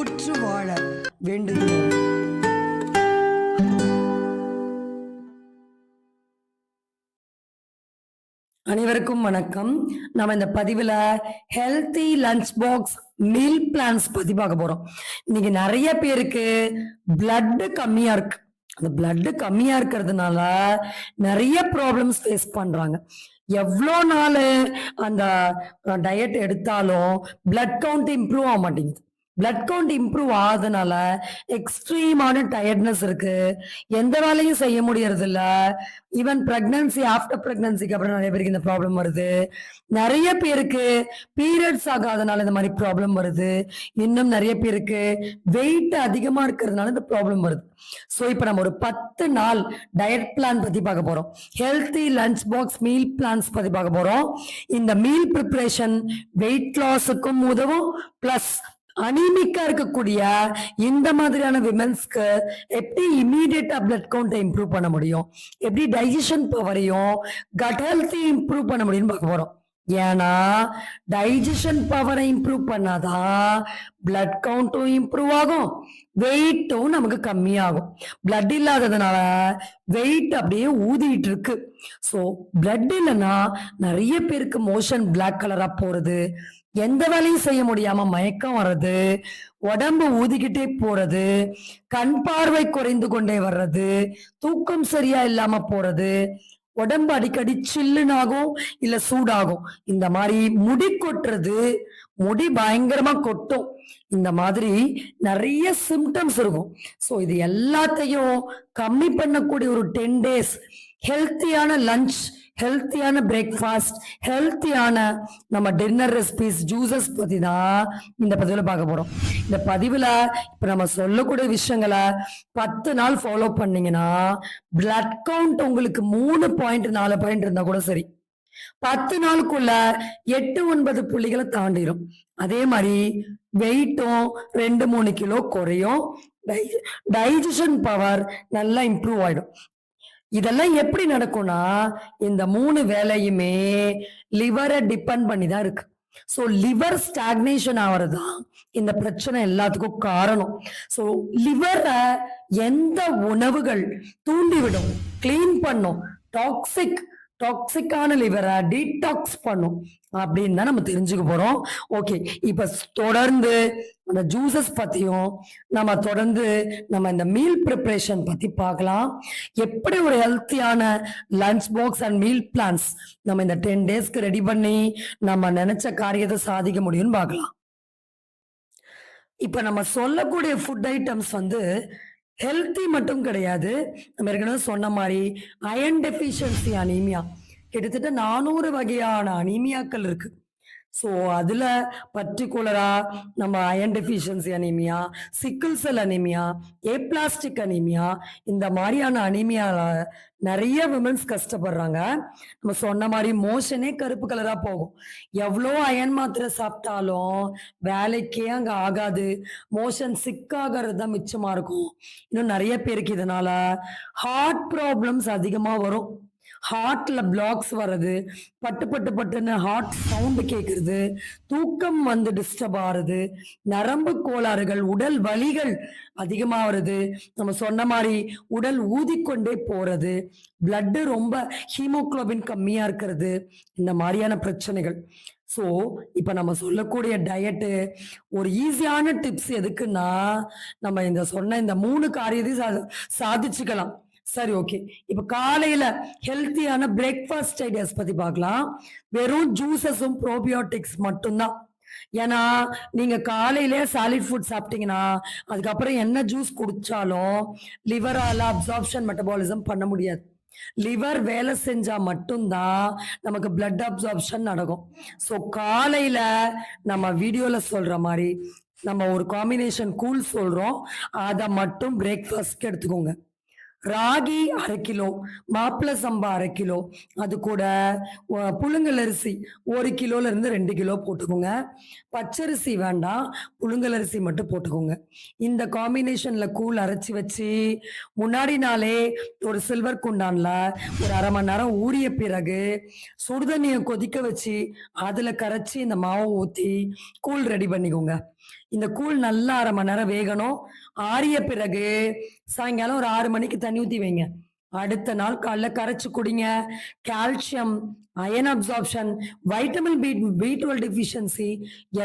நலமுற்று வாழ வேண்டுகிறோம். அனைவருக்கும் வணக்கம். நம்ம இந்த பதிவுல healthy lunch box meal plans பத்தி பார்க்க போறோம். இன்னைக்கு நிறைய பேருக்கு பிளட் கம்மியா இருக்கு. அந்த பிளட் கம்மியா இருக்கிறதுனால நிறைய ப்ராப்ளம்ஸ் ஃபேஸ் பண்றாங்க. எவ்வளோ நாள் அந்த டயட் எடுத்தாலும் பிளட் கவுண்ட் இம்ப்ரூவ் ஆக மாட்டேங்குது. பிளட் கவுண்ட் இம்ப்ரூவ் ஆகுதுனால எக்ஸ்ட்ரீமான டயர்ட்னஸ் இருக்கு, எந்த வேலையும் செய்ய முடியறது இல்ல. ஈவன் பிரெக்னன்சி, ஆஃப்டர் பிரெக்னன்சிக்கு அப்புறம் நிறைய பேருக்கு இந்த ப்ராப்ளம் வருது. நிறைய பேருக்கு பீரியட்ஸ் ஆகாதனால இந்த மாதிரி ப்ராப்ளம் வருது. இன்னும் நிறைய பேருக்கு வெயிட் அதிகமா இருக்கிறதுனால இந்த ப்ராப்ளம் வருது. ஸோ இப்போ நம்ம ஒரு 10 நாள் டயட் பிளான் பத்தி பார்க்க போறோம். Healthy lunch box meal plans பத்தி பார்க்க போறோம். இந்த மீல் ப்ரிப்பரேஷன் வெயிட் லாஸுக்கும் உதவும், பிளஸ் அனீமிக்கா இருக்கக்கூடிய இந்த மாதிரியான விமென்ஸ்க்கு எப்படி இமீடியட்டா பிளட் கவுண்டை இம்ப்ரூவ் பண்ண முடியும், எப்படி டைஜஷன் பவரையும் கட் ஹெல்த் இம்ப்ரூவ் பண்ண முடியும்னு பார்க்க போறோம். ஏன்னா டைஜஷன் பவரை இம்ப்ரூவ் பண்ணாதான் பிளட் கவுண்ட்டும் இம்ப்ரூவ் ஆகும், வெயிட்டும் நமக்கு கம்மியாகும். பிளட் இல்லாததுனால வெயிட் அப்படியே ஊதிட்டு இருக்கு. ஸோ பிளட் இல்லைன்னா நிறைய பேருக்கு மோஷன் பிளாக் கலரா போறது, எந்த வேலையும் செய்ய முடியாம மயக்கம் வர்றது, உடம்பு ஊதிக்கிட்டே போறது, கண் பார்வை குறைந்து கொண்டே வர்றது, தூக்கம் சரியா இல்லாம போறது, உடம்பு அடிக்கடி சில்லுனாகும் இல்ல சூடாகும், இந்த மாதிரி முடி கொட்டுறது, முடி பயங்கரமா கொட்டும், இந்த மாதிரி நிறைய சிம்டம்ஸ் இருக்கும். ஸோ இது எல்லாத்தையும் கம்மி பண்ணக்கூடிய ஒரு 10 days ஹெல்த்தியான லஞ்ச், ஹெல்த்தியான பிரேக்ஃபாஸ்ட், ஹெல்த்தியான நம்ம டின்னர் ரெசிபிஸ், ஜூசஸ் பத்தி தான் இந்த பதிவுல பார்க்க போறோம். இந்த பதிவுல இப்ப நம்ம சொல்லக்கூடிய விஷயங்களை 10 நாள் ஃபாலோ பண்ணீங்கன்னா பிளட் கவுண்ட் உங்களுக்கு 3 பாயிண்ட் 4 பாயிண்ட் இருந்தா கூட சரி, 10 நாளுக்குள்ள 8-9 புள்ளிகளை தாண்டிடும். அதே மாதிரி வெயிட்டும் 2-3 கிலோ குறையும், டைஜஷன் பவர் நல்லா இம்ப்ரூவ் ஆயிடும். இதெல்லாம் எப்படி நடக்கும்னா இந்த 3 வேலையுமே லிவரை டிபெண்ட் பண்ணி தான் இருக்கு. ஸோ லிவர் ஸ்டாக்னேஷன் ஆகிறதுதான் இந்த பிரச்சனை எல்லாத்துக்கும் காரணம். ஸோ லிவரை எந்த உணவுகள் தூண்டிவிடும், கிளீன் பண்ணும், டாக்ஸிக்கான லிவரை டீடாக்ஸ் பண்ணும் அப்படின்னு தான் நம்ம தெரிஞ்சுக்க போறோம். ஓகே, இப்ப தொடர்ந்து அந்த ஜூசஸ் பத்தியும் நம்ம இந்த மீல் ப்ரிப்பரேஷன் பத்தி பார்க்கலாம். எப்படி ஒரு ஹெல்த்தியான lunch box and meal plans நம்ம இந்த 10 டேஸ்க்கு ரெடி பண்ணி நம்ம நினைச்ச காரியத்தை சாதிக்க முடியும்னு பார்க்கலாம். இப்ப நம்ம சொல்லக்கூடிய ஃபுட் ஐட்டம்ஸ் ஹெல்த்தி மட்டும் கிடையாது. நம்ம ஏற்கனவே சொன்ன மாதிரி அயன் டெஃபிஷியன்சி அனீமியா, கிட்டத்தட்ட 400 வகையான அனீமியாக்கள் இருக்கு. ஸோ அதுல பர்டிகுலரா நம்ம iron deficiency anaemia, சிக்கிள் cell anaemia, ஏப்ளாஸ்டிக் anaemia, இந்த மாதிரியான அனீமியால நிறைய விமன்ஸ் கஷ்டப்படுறாங்க. நம்ம சொன்ன மாதிரி மோஷனே கருப்பு கலரா போகும். எவ்வளோ அயன் மாத்திரை சாப்பிட்டாலும் வேலைக்கே அங்க ஆகாது, மோஷன் சிக்காகிறது தான் மிச்சமா இருக்கும். இன்னும் நிறைய பேருக்கு இதனால ஹார்ட் ப்ராப்ளம்ஸ் அதிகமா வரும். ஹார்ட்ல பிளாக்ஸ் வர்றது, பட்டுன்னு ஹார்ட் சவுண்டு கேட்கறது, தூக்கம் டிஸ்டர்ப் ஆகுறது, நரம்பு கோளாறுகள், உடல் வலிகள் அதிகமா வருது. நம்ம சொன்ன மாதிரி உடல் ஊதிக்கொண்டே போறது, பிளட் ரொம்ப ஹீமோகுளோபின் கம்மியா இருக்கிறது, இந்த மாதிரியான பிரச்சனைகள். ஸோ இப்ப நம்ம சொல்லக்கூடிய டயட்டு ஒரு ஈஸியான டிப்ஸ் எதுக்குன்னா நம்ம சொன்ன இந்த 3 காரியத்தையும் சாதிச்சுக்கலாம். சரி, ஓகே. இப்ப காலையில ஹெல்த்தியான பிரேக்ஃபாஸ்ட் ஐடியாஸ் பத்தி பார்க்கலாம். வெறும் ஜூசஸும் ப்ரோபியோட்டிக்ஸ் மட்டும்தான். ஏன்னா நீங்க காலையிலே சாலிட் ஃபுட் சாப்பிட்டீங்கன்னா அதுக்கப்புறம் என்ன ஜூஸ் குடிச்சாலும் லிவரால அப்சார்ப்ஷன் மெட்டபாலிசம் பண்ண முடியாது. லிவர் வேலை செஞ்சா மட்டும்தான் நமக்கு பிளட் அப்சார்ப்ஷன் நடக்கும். ஸோ காலையில நம்ம வீடியோல சொல்ற மாதிரி நம்ம ஒரு காம்பினேஷன் கூழ் சொல்றோம், அதை மட்டும் பிரேக்ஃபாஸ்ட்க்கு எடுத்துக்கோங்க. ராகி 1/2 கிலோ, மாப்பிள சம்பா 1/2 கிலோ, அது கூட புழுங்கல் அரிசி 1 கிலோல இருந்து 2 கிலோ போட்டுக்கோங்க. பச்சரிசி வேண்டாம், புழுங்கல் அரிசி மட்டும் போட்டுக்கோங்க. இந்த காம்பினேஷன்ல கூழ் அரைச்சி வச்சு முன்னாடி நாளே ஒரு சில்வர் குண்டான்ல ஒரு 1/2 மணி நேரம் ஊறிய பிறகு சுடுதண்ணியை கொதிக்க வச்சு அதுல கரைச்சி இந்த மாவை ஊத்தி கூழ் ரெடி பண்ணிக்கோங்க. இந்த கூழ் நல்லா 1/2 மணி நேரம் வேகணும். ஆறிய பிறகு சாயங்காலம் ஒரு 6 மணிக்கு தண்ணி ஊத்தி வைங்க. அடுத்த நாள் காலைல கரைச்சு குடிங்க. Calcium, iron absorption, vitamin B12 deficiency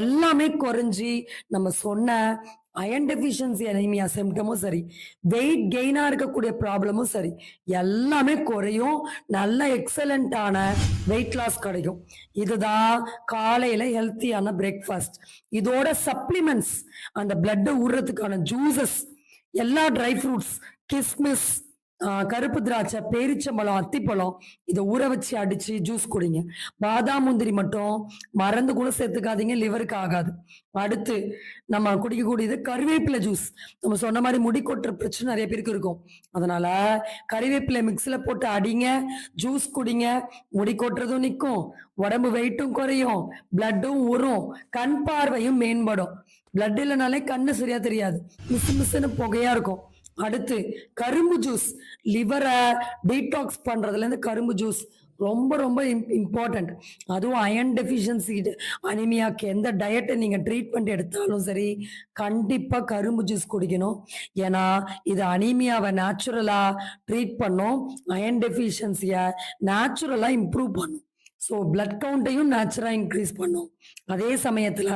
எல்லாமே குறைஞ்சி நம்ம சொன்ன அயன் டெஃபிஷியன்சி அனீமியா சிம்டமும் சரி, வெயிட் கெயினா இருக்கக்கூடிய ப்ராப்ளமும் சரி, எல்லாமே குறையும். நல்ல எக்ஸலண்டான வெயிட் லாஸ் கிடைக்கும். இதுதான் காலையில ஹெல்த்தியான பிரேக்ஃபாஸ்ட். இதோட சப்ளிமெண்ட்ஸ், அந்த பிளட் ஊறுறதுக்கான ஜூசஸ், எல்லா ட்ரை ஃப்ரூட்ஸ், கிஸ்மிஸ், கருப்பு திராட்சை, பேரிச்சம்பழம், அத்திப்பழம் இதை ஊற வச்சு அடிச்சு ஜூஸ் குடிங்க. பாதாம் முந்திரி மட்டும் மறந்து கூட சேர்த்துக்காதீங்க, லிவருக்கு ஆகாது. அடுத்து நம்ம குடிக்கக்கூடியது கருவேப்பிலை ஜூஸ். நம்ம சொன்ன மாதிரி முடி கொட்டுற பிரச்சனை நிறைய பேருக்கு இருக்கும். அதனால கருவேப்பிலை மிக்ஸில போட்டு அடிங்க, ஜூஸ் குடிங்க. முடி கொட்டுறதும் நிற்கும், உடம்பு வெயிட்டும் குறையும், பிளட்டும் ஊறும், கண் பார்வையும் மேம்படும். பிளட் இல்லைனாலே கண்ணு சரியா தெரியாது, மிஸ் மிஸ்ன்னு புகையா இருக்கும். அடுத்து கரும்பு ஜூஸ், லிவரை டீடாக்ஸ் பண்றதுல இருந்து கரும்பு ஜூஸ் ரொம்ப ரொம்ப இம்பார்ட்டன்ட். அதுவும் அயன் டெஃபிஷியன்சி அனிமியாக்கு எந்த டயட்டை நீங்க ட்ரீட்மெண்ட் எடுத்தாலும் சரி, கண்டிப்பா கரும்பு ஜூஸ் குடிக்கணும். ஏன்னா இது அனிமியாவை நேச்சுரலா ட்ரீட் பண்ணும், அயன் டெஃபிஷியன்சியை நேச்சுரலா இம்ப்ரூவ் பண்ணும். ஸோ பிளட் கவுண்ட்டையும் நேச்சுரா இன்க்ரீஸ் பண்ணும். அதே சமயத்துல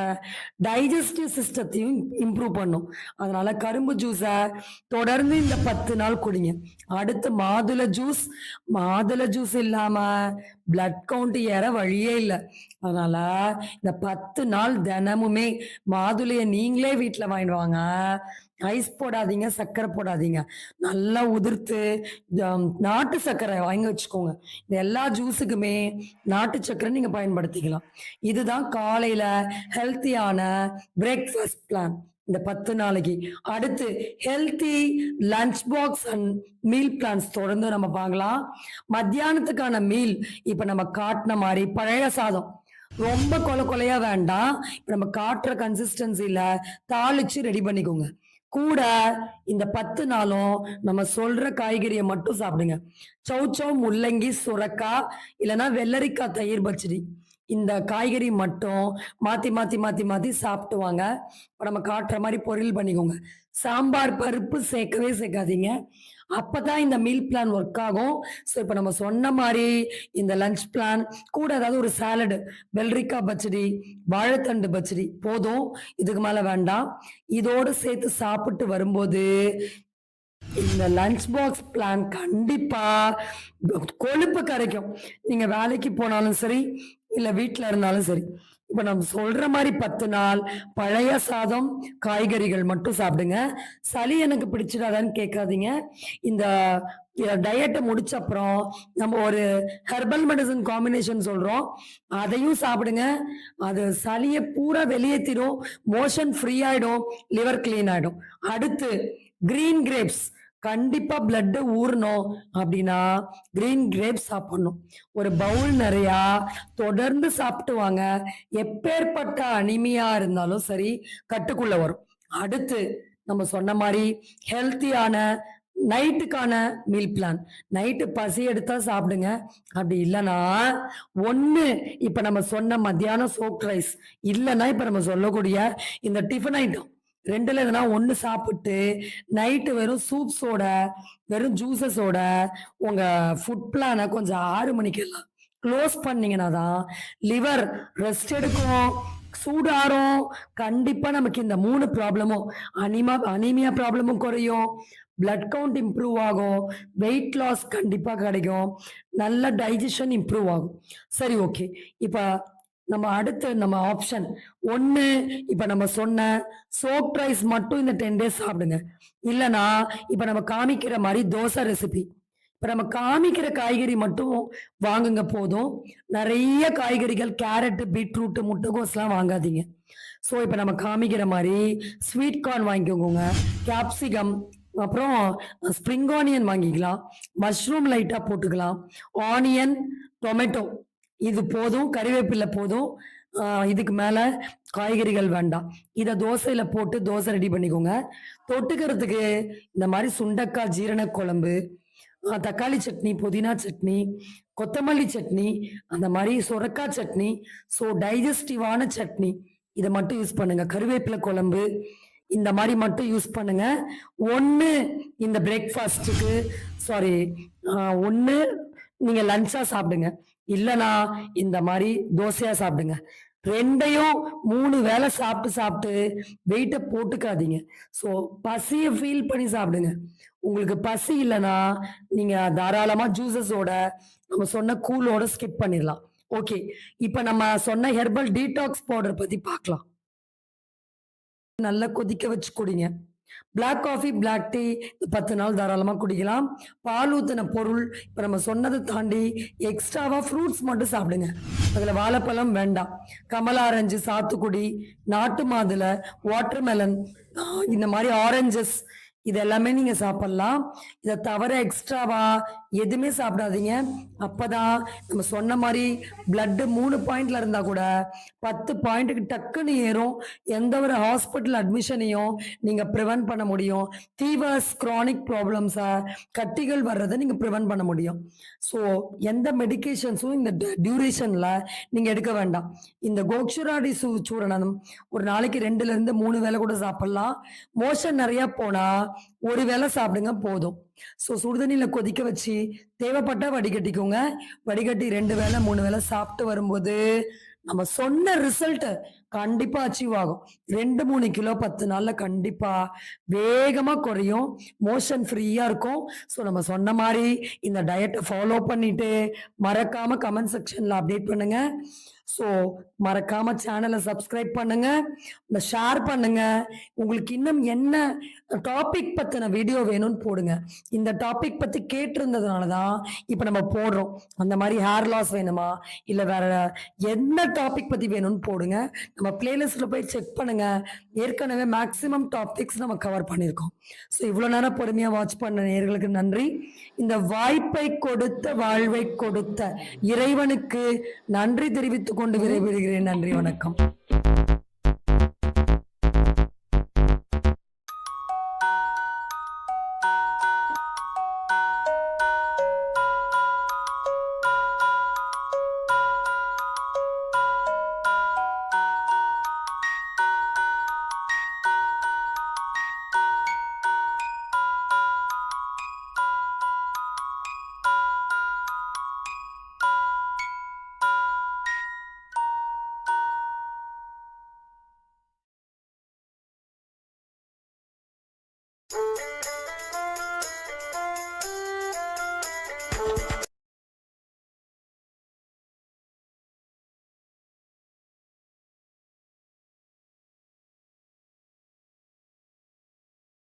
டைஜஸ்டிவ் சிஸ்டத்தையும் இம்ப்ரூவ் பண்ணும். அதனால கரும்பு ஜூஸை தொடர்ந்து இந்த 10 நாள் குடிங்க. அடுத்து மாதுளை ஜூஸ் இல்லாம பிளட் கவுண்ட் ஏற வழியே இல்லை. அதனால இந்த 10 நாள் தினமுமே மாதுளையை நீங்களே வீட்டில் வாங்கிட்டு வாங்க. ஐஸ் போடாதீங்க, சர்க்கரை போடாதீங்க, நல்லா உதிர்த்து நாட்டு சர்க்கரை வாங்கி வச்சுக்கோங்க. இந்த எல்லா ஜூஸுக்குமே நாட்டு சர்க்கரை நீங்க பயன்படுத்திக்கலாம். இதுதான் காலையில ஹெல்த்தியான பிரேக்ஃபாஸ்ட் பிளான் இந்த 10 நாளைக்கு. அடுத்து healthy lunch box and meal plans தொடர்ந்து நம்ம பார்க்கலாம். மத்தியானத்துக்கான மீல் இப்ப நம்ம காட்டின மாதிரி பழைய சாதம் ரொம்ப கொலையா வேண்டாம். இப்ப நம்ம காட்டுற கன்சிஸ்டன்சில தாளிச்சு ரெடி பண்ணிக்கோங்க. கூட இந்த 10 நாளும் நம்ம சொல்ற காய்கறியை மட்டும் சாப்பிடுங்க. சௌச்சௌ, முள்ளங்கி, சுரக்காய், இல்லைன்னா வெள்ளரிக்காய் தயிர் பச்சடி, இந்த காய்கறி மட்டும் மாத்தி மாத்தி மாத்தி மாத்தி சாப்பிட்டு வாங்க. இப்போ நம்ம காட்டுற மாதிரி பொரியல் பண்ணிக்கோங்க. சாம்பார் பருப்பு சேர்க்கவே சேர்க்காதீங்க, அப்பதான் இந்த மீல் பிளான் ஒர்க் ஆகும். ஸோ இப்போ நம்ம சொன்ன மாதிரி இந்த லஞ்ச் பிளான் கூட ஏதாவது ஒரு சாலடு, வெள்ளரிக்காய் பச்சடி, வாழைத்தண்டு பச்சடி போதும், இதுக்கு மேல வேண்டாம். இதோடு சேர்த்து சாப்பிட்டு வரும்போது இந்த லஞ்ச் பாக்ஸ் பிளான் கண்டிப்பா கொழுப்பு கரைக்கும். நீங்க வேலைக்கு போனாலும் சரி, இல்ல வீட்டுல இருந்தாலும் சரி. இப்ப நம்ம சொல்ற மாதிரி 10 நாள் பழைய சாதம், காய்கறிகள் மட்டும் சாப்பிடுங்க. சளி எனக்கு பிடிச்சிடாதான்னு கேட்காதீங்க. இந்த டயட்டை முடிச்ச அப்புறம் நம்ம ஒரு ஹெர்பல் மெடிசன் காம்பினேஷன் சொல்றோம், அதையும் சாப்பிடுங்க. அது சளியை பூரா வெளியேற்றிடும், மோஷன் ஃப்ரீ ஆயிடும், லிவர் கிளீன் ஆயிடும். அடுத்து கிரீன் கிரேப்ஸ், கண்டிப்பா பிளட் ஊறணும் அப்படின்னா கிரீன் கிரேப்ஸ் சாப்பிடணும். ஒரு பவுல் நிறையா தொடர்ந்து சாப்பிட்டு வாங்க. எப்பேற்பட்ட அனிமியா இருந்தாலும் சரி கட்டுக்குள்ள வரும். அடுத்து நம்ம சொன்ன மாதிரி ஹெல்த்தியான நைட்டுக்கான மீல் பிளான். நைட்டு பசி எடுத்தா சாப்பிடுங்க, அப்படி இல்லைன்னா ஒண்ணு இப்ப நம்ம சொன்ன மத்தியானம் சோக் ரைஸ், இல்லைன்னா இப்ப நம்ம சொல்லக்கூடிய இந்த டிஃபன் ஐட்டம் ரெண்டுல எதுனா ஒண்ணு சாப்பிட்டு நைட்டு வெறும் சூப்ஸோட, வெறும் ஜூசஸோட உங்க ஃபுட் பிளானை கொஞ்சம் 6 மணிக்கு எல்லாம் க்ளோஸ் பண்ணீங்கன்னா தான் லிவர் ரெஸ்ட் எடுக்கும், சூடாரும். கண்டிப்பா நமக்கு இந்த 3 ப்ராப்ளமும், அனீமியா ப்ராப்ளமும் குறையும், பிளட் கவுண்ட் இம்ப்ரூவ் ஆகும், வெயிட் லாஸ் கண்டிப்பா கிடைக்கும், நல்ல டைஜஷன் இம்ப்ரூவ் ஆகும். சரி, ஓகே. இப்ப நம்ம அடுத்து நம்ம ஆப்ஷன் ஒண்ணு, இப்ப நம்ம சொன்ன சோப் ரைஸ் மட்டும் இந்த 10 டேஸ் சாப்பிடுங்க. இல்லைன்னா இப்ப நம்ம காமிக்கிற மாதிரி தோசை ரெசிபி, இப்ப நம்ம காமிக்கிற காய்கறி மட்டும் வாங்குங்க போதும். நிறைய காய்கறிகள், கேரட், பீட்ரூட், முட்டைகோஸ் எல்லாம் வாங்காதீங்க. ஸோ இப்ப நம்ம காமிக்கிற மாதிரி ஸ்வீட் கார்ன் வாங்கிக்கோங்க, கேப்சிகம், அப்புறம் ஸ்ப்ரிங் ஆனியன் வாங்கிக்கலாம், மஷ்ரூம் லைட்டா போட்டுக்கலாம், ஆனியன், டொமேட்டோ இது போதும், கறிவேப்பிலை போதும். இதுக்கு மேல காய்கறிகள் வேண்டாம். இதை தோசையில போட்டு தோசை ரெடி பண்ணிக்கோங்க. தொட்டுக்கிறதுக்கு இந்த மாதிரி சுண்டக்காய் ஜீரண குழம்பு, தக்காளி சட்னி, புதினா சட்னி, கொத்தமல்லி சட்னி, அந்த மாதிரி சுரக்காய் சட்னி, ஸோ டைஜஸ்டிவான சட்னி இதை மட்டும் யூஸ் பண்ணுங்க. கருவேப்பிலை குழம்பு இந்த மாதிரி மட்டும் யூஸ் பண்ணுங்க. ஒன்று இந்த பிரேக்ஃபாஸ்ட்டுக்கு, சாரி, ஒன்று நீங்கள் லஞ்சாக சாப்பிடுங்க, இல்லைனா இந்த மாதிரி தோசையாக சாப்பிடுங்க. ரெண்டையும் 3 வேளை சாப்பிட்டு சாப்பிட்டு வெயிட்டை போட்டுக்காதீங்க. ஸோ பசியை ஃபீல் பண்ணி சாப்பிடுங்க. உங்களுக்கு பசி இல்லைன்னா நீங்க தாராளமா ஜூசஸோட, நம்ம சொன்ன கூலோட ஸ்கிப் பண்ணிடலாம். ஓகே, இப்ப நம்ம சொன்ன ஹெர்பல் டீடாக்ஸ் பவுடர் பத்தி பார்க்கலாம். நல்லா கொதிக்க வச்சு குடிங்க. பிளாக் காஃபி, பிளாக் டீ 10 நாள் தாராளமா குடிக்கலாம். பால் ஊத்தின பொருள் இப்ப நம்ம சொன்னதை தாண்டி எக்ஸ்ட்ராவா ஃப்ரூட்ஸ் மட்டும் சாப்பிடுங்க. அதுல வாழைப்பழம் வேண்டாம். கமலா ஆரஞ்சு, சாத்துக்குடி, நாட்டு மாதுளை, வாட்டர்மெலன், இந்த மாதிரி ஆரஞ்சஸ், இது எல்லாமே நீங்க சாப்பிடலாம். இதை தவிர எக்ஸ்ட்ராவா எதுவுமே சாப்பிடாதீங்க. அப்பதான் நம்ம சொன்ன மாதிரி பிளட் 3 பாயிண்ட்ல இருந்தா கூட 10 பாயிண்ட்டுக்கு டக்குன்னு ஏறும். எந்த ஒரு ஹாஸ்பிட்டல் அட்மிஷனையும் நீங்க ப்ரிவென்ட் பண்ண முடியும். ஃபீவர்ஸ், கிரானிக் ப்ராப்ளம்ஸை, கட்டிகள் வர்றதை நீங்க ப்ரிவென்ட் பண்ண முடியும். ஸோ எந்த மெடிகேஷன்ஸும் இந்த டியூரேஷன்ல நீங்க எடுக்க வேண்டாம். இந்த கோக்ஷுராடி சூரணம் ஒரு நாளைக்கு 2ல இருந்து 3 வேளை கூட சாப்பிடலாம். மோஷன் நிறைய போனா ஒரு வேளை சாப்பிடுங்க போதும். ஸோ சுடுதண்ணியில கொதிக்க வச்சு தேவைப்பட்டா வடிகட்டிக்கோங்க. வடிகட்டி 2 வேளை 3 வேளை சாப்பிட்டு வரும்போது நம்ம சொன்ன ரிசல்ட் கண்டிப்பா அச்சீவ் ஆகும். 2-3 கிலோ 10 நாள்ல கண்டிப்பா வேகமா குறையும். மோஷன் ஃப்ரீயா இருக்கும். ஸோ நம்ம சொன்ன மாதிரி இந்த டயட்டை ஃபாலோ பண்ணிட்டு மறக்காம கமெண்ட் செக்ஷன்ல அப்டேட் பண்ணுங்க. ஸோ மறக்காம சேனலை சப்ஸ்கிரைப் பண்ணுங்க, ஷேர் பண்ணுங்க. உங்களுக்கு இன்னும் என்ன டாபிக் பத்தின வீடியோ வேணும்னு போடுங்க. இந்த டாபிக் பத்தி கேட்டிருந்ததுனால தான் இப்போ நம்ம போடுறோம். அந்த மாதிரி ஹேர் லாஸ் வேணுமா, இல்லை வேற என்ன டாபிக் பத்தி வேணும்னு போடுங்க. நம்ம பிளேலிஸ்ட்ல போய் செக் பண்ணுங்க. ஏற்கனவே மேக்சிமம் டாபிக்ஸ் நம்ம கவர் பண்ணியிருக்கோம். ஸோ இவ்வளோ நேரம் பொறுமையா வாட்ச் பண்ண நேயர்களுக்கு நன்றி. இந்த வாய்ப்பை கொடுத்த, வாழ்வை கொடுத்த இறைவனுக்கு நன்றி தெரிவித்துக் கொண்டு விரைவிடுகிறேன். நன்றி, வணக்கம்.